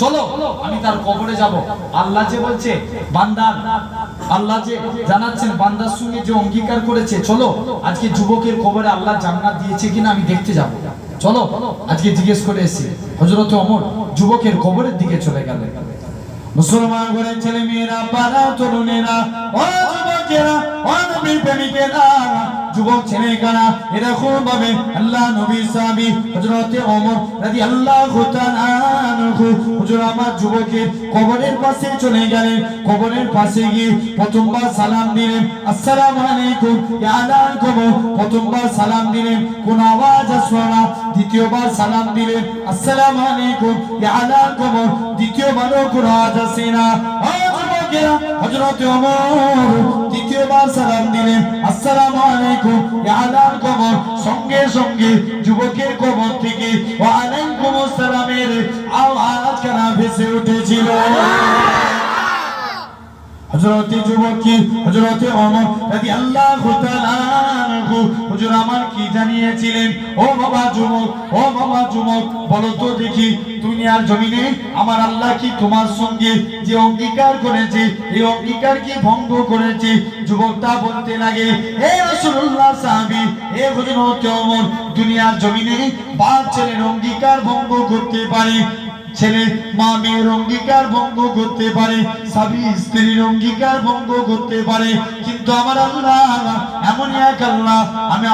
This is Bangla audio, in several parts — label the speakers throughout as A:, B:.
A: চলো আমি তার কবরে যাব। আল্লাহ যে বলছে বান্দা, আল্লাহ যে জানাচ্ছেন বান্দার সঙ্গে যে অঙ্গীকার করেছে, চলো আজকে যুবকের কবরে আল্লাহ জান্নাত দিয়েছে কিনা আমি দেখতে যাব। চলো আজকে জিজ্ঞেস করে এসেছি। হযরত ওমর যুবকের কবরের দিকে চলে গেলেন। মুসলমান ঘরের ছেলে মেয়েরা, বাবা তরুণেরা, ও যুবকেরা, ও নবীর প্রেমিকেরা, যুবক ছেলেরা, এরকম ভাবে আল্লাহ নবী সাহাবী হযরত ওমর রাদিয়াল্লাহু তাআলা আনহু হুজুর আমার যুবকের কবরের পাশে চলে গেলেন। কবরের পাশে গিয়ে প্রথমবার সালাম দিলেন, আসসালামু আলাইকুম ইয়া আলাল কবর। প্রথমবার সালাম দিলেন, কোন আওয়াজ আসলো না। দ্বিতীয়বার সালাম দিলেন, আসসালামু আলাইকুম ইয়া আলাল কবর। দ্বিতীয়বারও কোন আওয়াজ আসে না। হযরত ওমর দ্বিতীয়বার সালাম দিলেন, আসসালামু আলাইকুম ইয়া আলাল কবর। সঙ্গে সঙ্গে যুবকের কবর থেকে ওয়া আলাইকুমুস সালামের আওয়াজ কানা ভেসে উঠেছিল। হযরত যুবক হযরত ওমর রাদিয়াল্লাহু তাআলা আনহু হুজুর আমার কি জানিয়েছিলেন, ও বাবা যুবক, ও বাবা যুবক, বলো তো দেখি দুনিয়ার জমিনে আমার আল্লাহ কি তোমার সঙ্গে যে অঙ্গীকার করেছে এই অঙ্গীকার কি ভঙ্গ করেছে? যুবকটা বলতে লাগে, হে রাসূলুল্লাহ সাহাবী, হে হযরত ওমর, দুনিয়ার জমিনে বাপ ছেলের অঙ্গীকার ভঙ্গ করতে পারে, ছেলে মা মেয়ের অঙ্গীকার ভঙ্গ করতে পারে, স্বামী স্ত্রীর অঙ্গীকার ভঙ্গ করতে পারে, কিন্তু আমার আল্লাহ এমন এক আল্লাহ,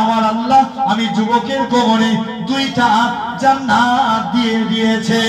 A: আমার আল্লাহ আমি যুবকের কবরে 2টা জান্নাত দিয়ে দিয়েছে।